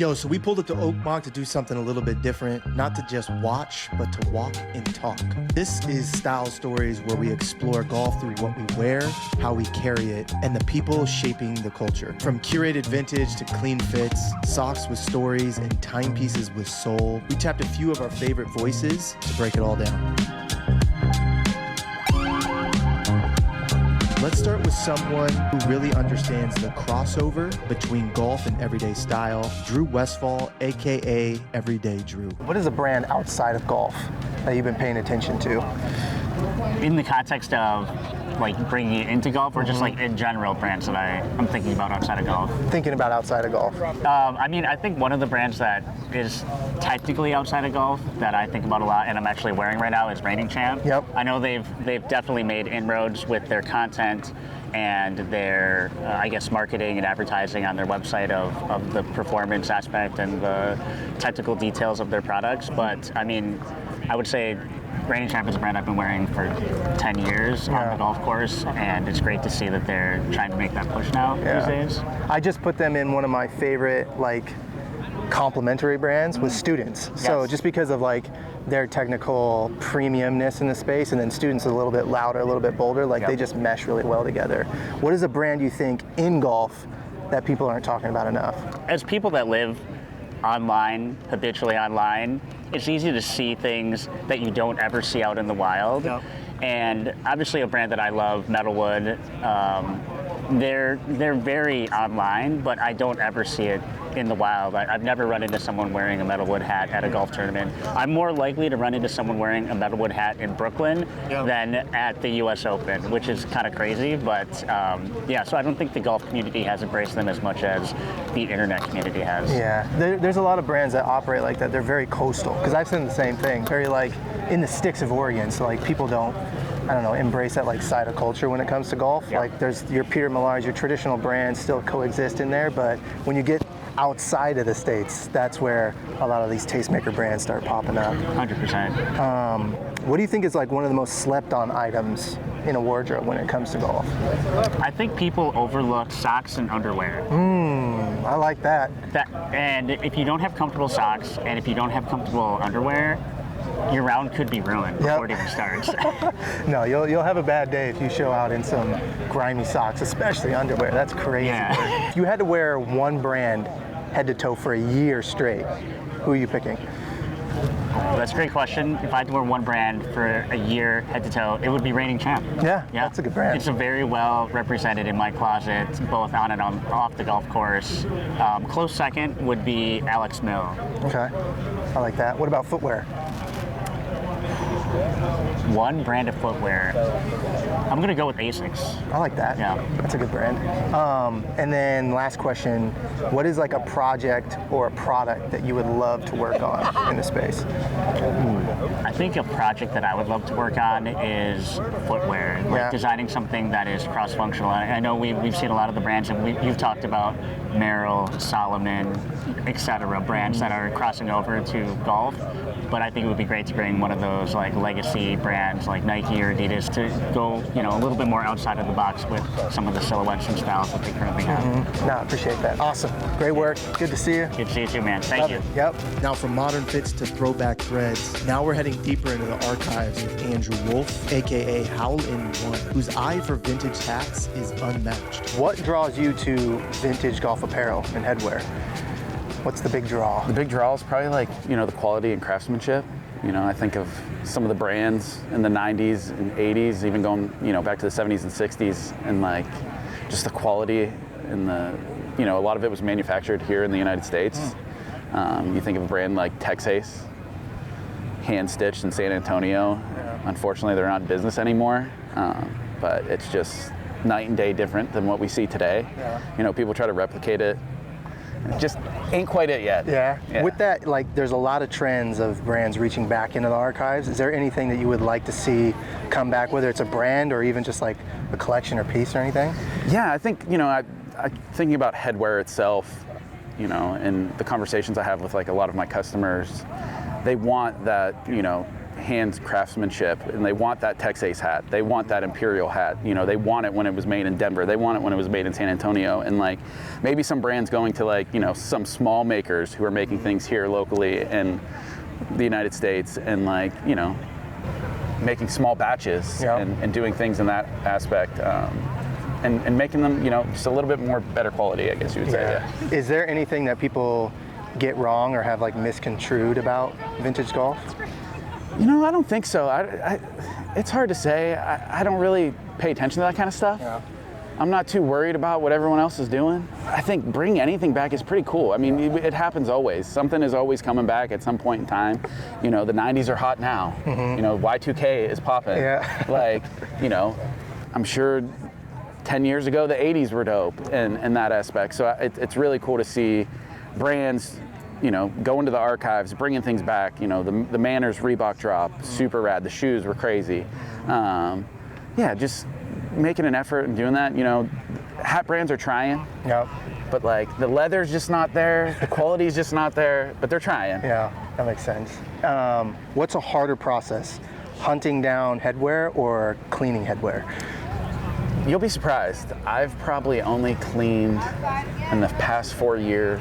Yo, so we pulled up to Oakmont to do something a little bit different, not to just watch, but to walk and talk. This is Style Stories, where we explore golf through what we wear, how we carry it, and the people shaping the culture. From curated vintage to clean fits, socks with stories, and timepieces with soul, we tapped a few of our favorite voices to break it all down. Let's start with someone who really understands the crossover between golf and everyday style, Drew Westphal, AKA Everyday Drew. What is a brand outside of golf that you've been paying attention to? In the context of like bringing it into golf, or just like in general brands that I'm thinking about outside of golf? Thinking about outside of golf. I mean, I think one of the brands that is technically outside of golf that I think about a lot, and I'm actually wearing right now, is Reigning Champ. Yep. I know they've definitely made inroads with their content and their, I guess, marketing and advertising on their website of the performance aspect and the technical details of their products. But I mean, I would say Reigning Champ is a brand I've been wearing for 10 years on the golf course, and it's great to see that they're trying to make that push now these days. I just put them in one of my favorite complementary brands with students. So just because of their technical premiumness in the space, and then students are a little bit louder, a little bit bolder, they just mesh really well together. What is a brand you think in golf that people aren't talking about enough? As people that live online, habitually online, it's easy to see things that you don't ever see out in the wild. Yep. And obviously a brand that I love, Metalwood, they're very online, but I don't ever see it in the wild. I've never run into someone wearing a Metalwood hat at a golf tournament. I'm more likely to run into someone wearing a Metalwood hat in Brooklyn than at the US Open, which is kind of crazy, but so I don't think the golf community has embraced them as much as the internet community has. Yeah, there's a lot of brands that operate like that. They're very coastal, because I've seen the same thing, very in the sticks of Oregon, so people don't, embrace that side of culture when it comes to golf. Yep. There's your Peter Millar's, your traditional brands still coexist in there, but when you get outside of the States, that's where a lot of these tastemaker brands start popping up. 100%. What do you think is one of the most slept on items in a wardrobe when it comes to golf? I think people overlook socks and underwear. I like that. And if you don't have comfortable socks, and if you don't have comfortable underwear, your round could be ruined before it even starts. No, you'll have a bad day if you show out in some grimy socks, especially underwear. That's crazy. Yeah. If you had to wear one brand head to toe for a year straight, who are you picking? That's a great question. If I had to wear one brand for a year head to toe, it would be Reigning Champ. Yeah, that's a good brand. It's a very well represented in my closet, both on and off the golf course. Close second would be Alex Mill. Okay, I like that. What about footwear? One brand of footwear. I'm going to go with Asics. I like that. Yeah. That's a good brand. And then last question, what is a project or a product that you would love to work on in the space? I think a project that I would love to work on is footwear, designing something that is cross-functional. I know we've seen a lot of the brands, and you've talked about Merrill, Solomon, etc., brands that are crossing over to golf. But I think it would be great to bring one of those legacy brands like Nike or Adidas to go, a little bit more outside of the box with some of the silhouettes and styles that they currently have. No, I appreciate that. Awesome. Great work. Good to see you. Good to see you too, man. Thank you. Yep. Now from modern fits to throwback threads, now we're heading deeper into the archives with Andrew Wolf, aka HowinOne, whose eye for vintage hats is unmatched. What draws you to vintage golf apparel and headwear? What's the big draw? The big draw is probably the quality and craftsmanship. I think of some of the brands in the 90s and 80s, even going, back to the 70s and 60s, and just the quality and a lot of it was manufactured here in the United States. You think of a brand like Texas, hand-stitched in San Antonio. Unfortunately, they're not in business anymore, but it's just night and day different than what we see today. People try to replicate it. Just ain't quite it yet. Yeah. With that, there's a lot of trends of brands reaching back into the archives. Is there anything that you would like to see come back, whether it's a brand or even just a collection or piece or anything? Yeah, I think, I thinking about headwear itself, and the conversations I have with a lot of my customers, they want that, hand craftsmanship, and they want that Texas hat. They want that Imperial hat. You know, they want it when it was made in Denver. They want it when it was made in San Antonio. And like maybe some brands going to like, you know, some small makers who are making things here locally in the United States and like, you know, making small batches and doing things in that aspect. And making them, you know, just a little bit more better quality, I guess you would say. Yeah. Is there anything that people get wrong or have like misconstrued about vintage golf? You know, I don't think so. It's hard to say. I don't really pay attention to that kind of stuff. Yeah. I'm not too worried about what everyone else is doing. I think bringing anything back is pretty cool. I mean, it happens always. Something is always coming back at some point in time. You know, the 90s are hot now. You know, Y2K is popping. Yeah. Like, you know, I'm sure 10 years ago, the 80s were dope in that aspect. So it's really cool to see brands, you know, go into the archives, bringing things back. You know, the Manners Reebok drop, super rad. The shoes were crazy. Yeah, just making an effort and doing that. You know, hat brands are trying. Yep. But like the leather's just not there. The quality's just not there, but they're trying. Yeah, that makes sense. What's a harder process? Hunting down headwear or cleaning headwear? You'll be surprised. I've probably only cleaned in the past 4 years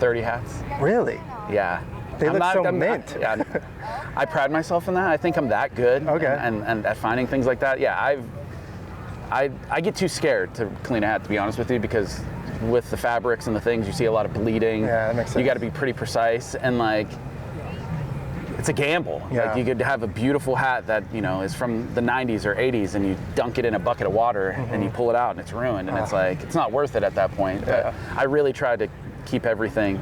30 hats. Really? Yeah. They look so mint. I pride myself in that. I think I'm that good. Okay. And at finding things like that. Yeah, I get too scared to clean a hat, to be honest with you, because with the fabrics and the things, you see a lot of bleeding. Yeah, that makes sense. You got to be pretty precise, and like, it's a gamble. Yeah. Like you could have a beautiful hat that, you know, is from the 90s or 80s, and you dunk it in a bucket of water and you pull it out and it's ruined, and it's like, it's not worth it at that point. But I really tried to keep everything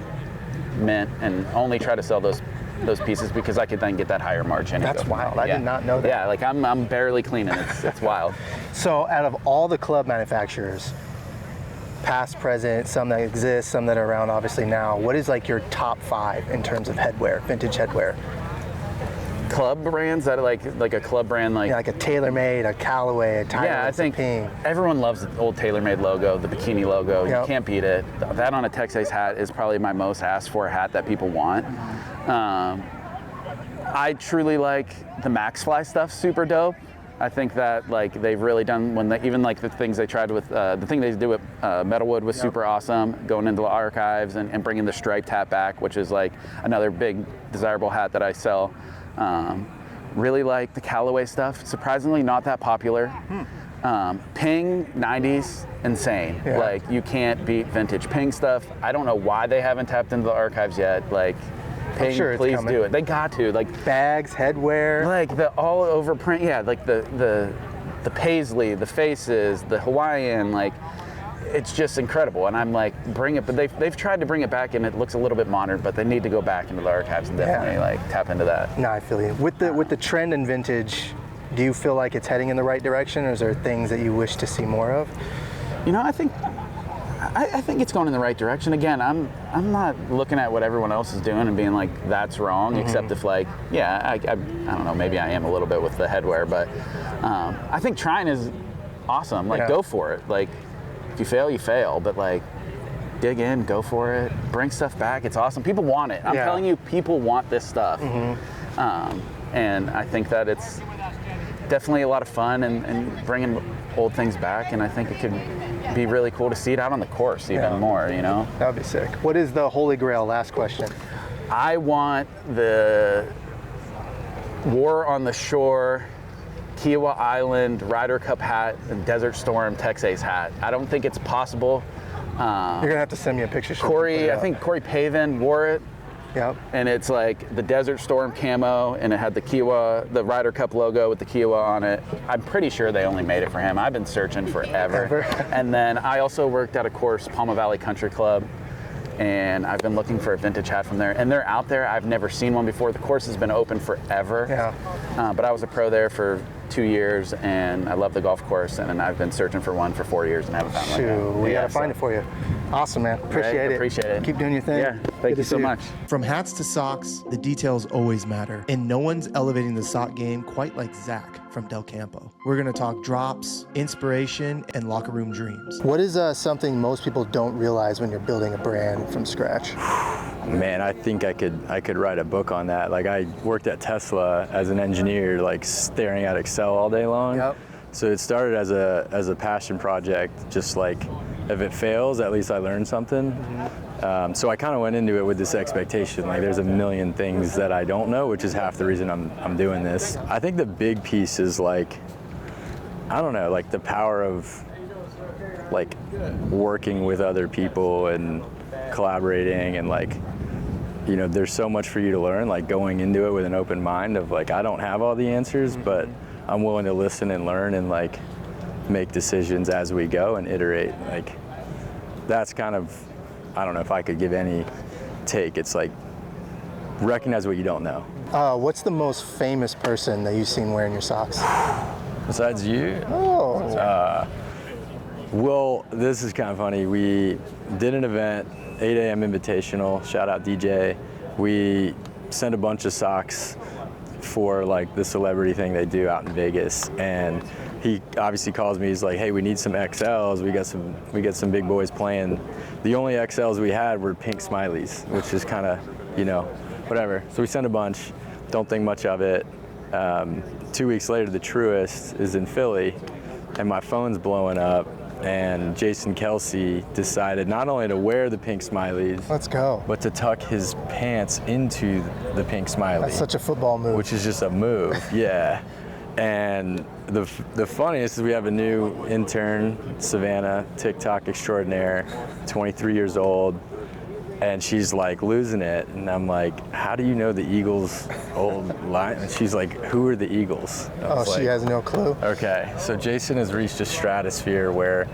mint and only try to sell those pieces because I could then get that higher margin. That's wild. I did not know that. Yeah, like I'm barely cleaning. It's wild. So out of all the club manufacturers, past, present, some that exist, some that are around obviously now, what is like your top 5 in terms of headwear, vintage headwear? Club brands that are like a club brand, like a TaylorMade, a Callaway, a Timeless, yeah, I think Ping. Everyone loves the old TaylorMade logo, the bikini logo. You can't beat it. That on a Texas hat is probably my most asked for hat that people want. I truly like the MaxFly stuff, super dope. I think that like they've really done even like the things they tried with the thing they do with Metalwood was super awesome. Going into the archives and bringing the striped hat back, which is like another big desirable hat that I sell. Really like the Callaway stuff. Surprisingly, not that popular. Ping 90s, insane. Yeah. Like you can't beat vintage Ping stuff. I don't know why they haven't tapped into the archives yet. Like Ping, sure please do it. They got to. Like bags, headwear. Like the all over print. Yeah, like the paisley, the faces, the Hawaiian. Like it's just incredible. And I'm like, bring it. But they've tried to bring it back, and it looks a little bit modern. But they need to go back into the archives and definitely like tap into that. No, I feel you. With the trend in vintage, do you feel like it's heading in the right direction, or is there things that you wish to see more of? You know, I think it's going in the right direction. Again, I'm not looking at what everyone else is doing and being like that's wrong. Except if like, yeah, I don't know, maybe I am a little bit with the headwear, but I think trying is awesome. Like go for it. Like if you fail, you fail. But like dig in, go for it, bring stuff back. It's awesome. People want it. I'm telling you, people want this stuff. And I think that it's definitely a lot of fun and bringing old things back, and I think it could be really cool to see it out on the course even more, you know? That would be sick. What is the holy grail? Last question. I want the War on the Shore, Kiowa Island, Ryder Cup hat, and Desert Storm Texas hat. I don't think it's possible. You're gonna have to send me a picture. I think Corey Pavin wore it. Yep. And it's like the Desert Storm camo, and it had the Ryder Cup logo with the Kiowa on it. I'm pretty sure they only made it for him. I've been searching forever. And then I also worked at a course, Palma Valley Country Club, and I've been looking for a vintage hat from there. And they're out there. I've never seen one before. The course has been open forever. Yeah. But I was a pro there for 2 years, and I love the golf course, and I've been searching for one for 4 years and haven't found one. We gotta find it for you. Awesome, man. Appreciate it. Keep doing your thing. Yeah, thank you so much. From hats to socks, the details always matter. And no one's elevating the sock game quite like Zach from DelCampo. We're gonna talk drops, inspiration, and locker room dreams. What is something most people don't realize when you're building a brand from scratch? Man, I think I could write a book on that. Like, I worked at Tesla as an engineer, like staring at Excel all day long. Yep. So it started as a passion project, just like if it fails, at least I learned something. So I kind of went into it with this expectation, like there's a million things that I don't know, which is half the reason I'm doing this. I think the big piece is like, I don't know, like the power of like working with other people and collaborating, and like, you know, there's so much for you to learn, like going into it with an open mind of like, I don't have all the answers, but I'm willing to listen and learn and like make decisions as we go and iterate. Like, that's kind of, I don't know if I could give any take. It's like, recognize what you don't know. What's the most famous person that you've seen wearing your socks? Besides you? Oh. Well, this is kind of funny. We did an event, 8 a.m. invitational, shout out DJ. We sent a bunch of socks for like the celebrity thing they do out in Vegas, and he obviously calls me. He's like, "Hey, we need some XLs. We got some big boys playing." The only XLs we had were pink smileys, which is kind of, you know, whatever. So we sent a bunch. Don't think much of it. 2 weeks later, the Truest is in Philly, and my phone's blowing up. And Jason Kelsey decided not only to wear the pink smileys, Let's go. but to tuck his pants into the pink smiley. That's such a football move. Which is just a move, yeah. And the funniest is we have a new intern, Savannah, TikTok extraordinaire, 23 years old, and she's like losing it. And I'm like, how do you know the Eagles' old line? And she's like, who are the Eagles? Oh, she has no clue. Okay, so Jason has reached a stratosphere where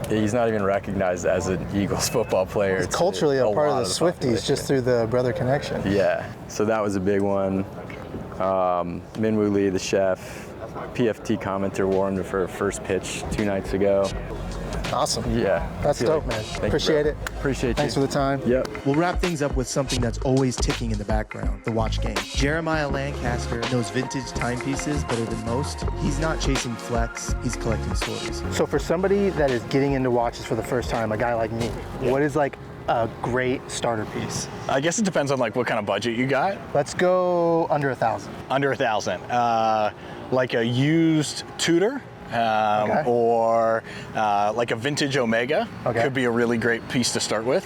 he's not even recognized as an Eagles football player. He's culturally a part of the Swifties just through the brother connection. Yeah, so that was a big one. Minwoo Lee, the chef, PFT commenter, wore him for her first pitch 2 nights ago. Awesome. Yeah. That's dope, man. Appreciate it. Appreciate you. Thanks for the time. Yep. We'll wrap things up with something that's always ticking in the background, the watch game. Jeremiah Lancaster knows vintage timepieces better than most. He's not chasing flex, he's collecting stories. So for somebody that is getting into watches for the first time, a guy like me, what is like a great starter piece? I guess it depends on like what kind of budget you got. Let's go under 1,000. Under 1,000. Like a used Tudor. Okay. Or like a vintage Omega Okay. could be a really great piece to start with.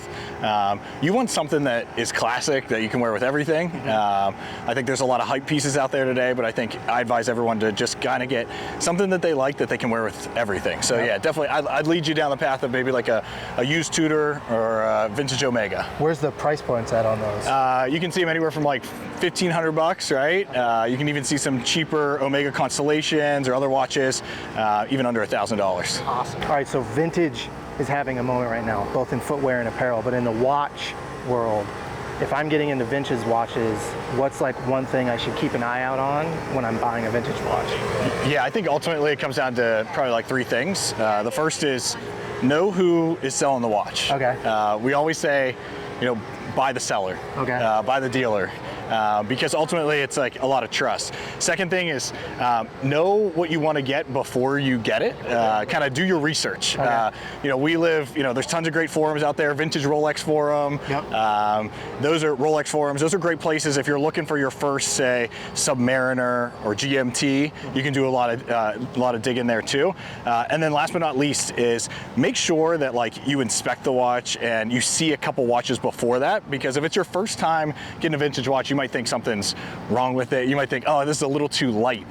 You want something that is classic, that you can wear with everything. I think there's a lot of hype pieces out there today, but I think I advise everyone to just kind of get something that they like that they can wear with everything. So yeah, definitely I'd lead you down the path of maybe like a used Tudor or a vintage Omega. Where's the price points at on those? You can see them anywhere from like $1,500, right? You can even see some cheaper Omega Constellations or other watches, even under $1,000. Awesome. All right, so vintage is having a moment right now, both in footwear and apparel, but in the watch world, if I'm getting into vintage watches, what's like one thing I should keep an eye out on when I'm buying a vintage watch? Yeah, I think ultimately it comes down to probably like 3 things. The first is know who is selling the watch. Okay. We always say, you know, buy the seller, Okay. buy the dealer. Because ultimately it's like a lot of trust. Second thing is know what you want to get before you get it. Kind of do your research. Okay. You know, we live, you know, there's tons of great forums out there, Vintage Rolex Forum. Yep. Those are Rolex forums. Those are great places if you're looking for your first, say, Submariner or GMT. You can do a lot of digging there too. And then last but not least is make sure that like you inspect the watch and you see a couple watches before that, because if it's your first time getting a vintage watch, you might think something's wrong with it. You might think, oh, this is a little too light,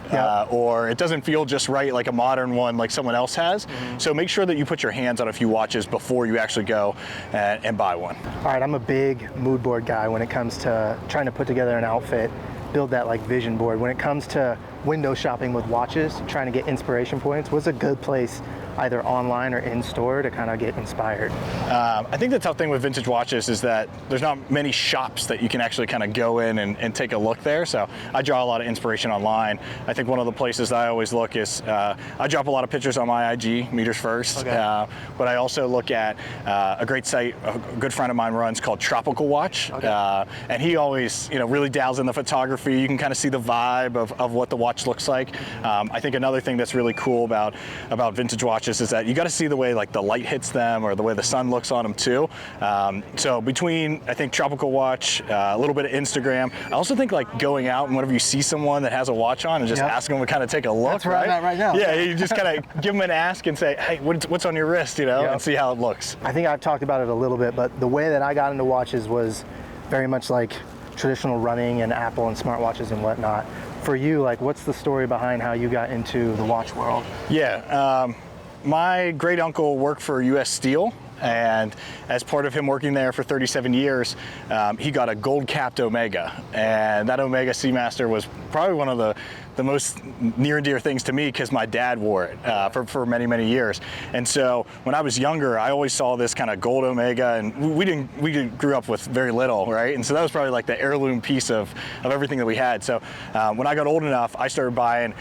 or it doesn't feel just right like a modern one like someone else has. So make sure that you put your hands on a few watches before you actually go and buy one. All right, I'm a big mood board guy when it comes to trying to put together an outfit, build that like vision board. When it comes to window shopping with watches, trying to get inspiration points, what's a good place either online or in store to kind of get inspired? I think the tough thing with vintage watches is that there's not many shops that you can actually kind of go in and take a look there. So I draw a lot of inspiration online. I think one of the places that I always look is, I drop a lot of pictures on my IG, Meters First, Okay. but I also look at a great site a good friend of mine runs called Tropical Watch. Okay. And he always, you know, really dials in the photography. You can kind of see the vibe of what the watch looks like. I think another thing that's really cool about vintage watches watches is that you got to see the way like the light hits them or the way the sun looks on them too. So between, I think, Tropical Watch, a little bit of Instagram, I also think like going out and whenever you see someone that has a watch on and just asking them to kind of take a look. That's where I'm at right now. Yeah, you just kind of give them an ask and say, hey, what's on your wrist, you know, and see how it looks. I think I've talked about it a little bit, but the way that I got into watches was very much like traditional running and Apple and smartwatches and whatnot. For you, like, what's the story behind how you got into the watch world? Yeah, my great uncle worked for U.S. Steel, and as part of him working there for 37 years, he got a gold-capped Omega, and that Omega Seamaster was probably one of the most near and dear things to me because my dad wore it for many, many years. And so when I was younger, I always saw this kind of gold Omega, and we grew up with very little, right? And so that was probably like the heirloom piece of everything that we had. So when I got old enough, I started buying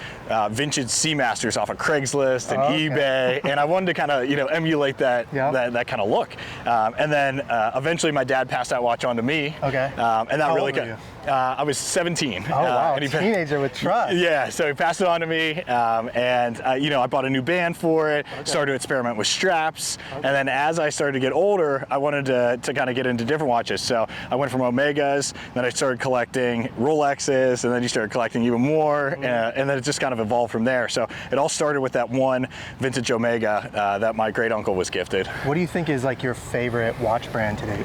vintage Seamasters off of Craigslist and eBay, and I wanted to kind of, you know, emulate that that kind of look. And then eventually my dad passed that watch on to me. Okay. And that How really old were you? I was 17. Oh wow, and teenager with trust. Yeah, so he passed it on to me, and you know, I bought a new band for it, started to experiment with straps, and then as I started to get older, I wanted to kind of get into different watches. So I went from Omegas, then I started collecting Rolexes, and then you started collecting even more, and then it just kind of evolved from there. So it all started with that one vintage Omega that my great uncle was gifted. What do you think is like your favorite watch brand today?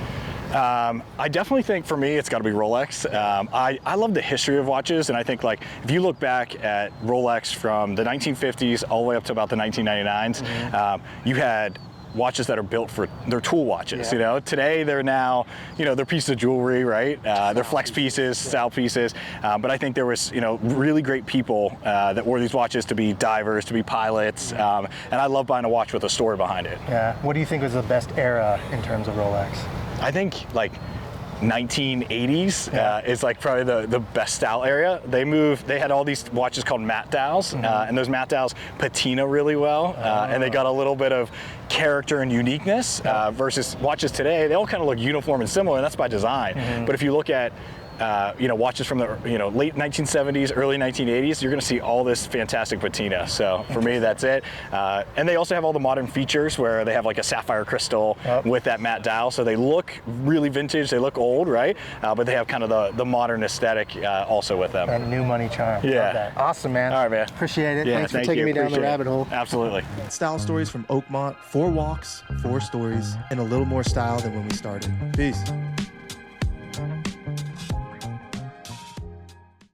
I definitely think for me it's got to be Rolex. I love the history of watches, and I think like if you look back at Rolex from the 1950s all the way up to about the 1999s, you had watches that are built for their tool watches. You know, today they're now, you know, they're pieces of jewelry, right? They're flex pieces, style pieces. But I think there was, you know, really great people that wore these watches to be divers, to be pilots, and I love buying a watch with a story behind it. Yeah. What do you think was the best era in terms of Rolex? I think like 1980s is like probably the best style area. They had all these watches called matte dials, and those matte dials patina really well, and they got a little bit of character and uniqueness versus watches today. They all kind of look uniform and similar, and that's by design. But if you look at you know, watches from the late 1970s, early 1980s, you're going to see all this fantastic patina. So for me, that's it. And they also have all the modern features where they have like a sapphire crystal with that matte dial. So they look really vintage. They look old, right? But they have kind of the modern aesthetic also with them. That new money charm. Yeah. Love that. Awesome, man. All right, man. Appreciate it. Yeah, Thanks for taking me down the rabbit hole. Absolutely. Style stories from Oakmont. 4 walks, 4 stories, and a little more style than when we started. Peace.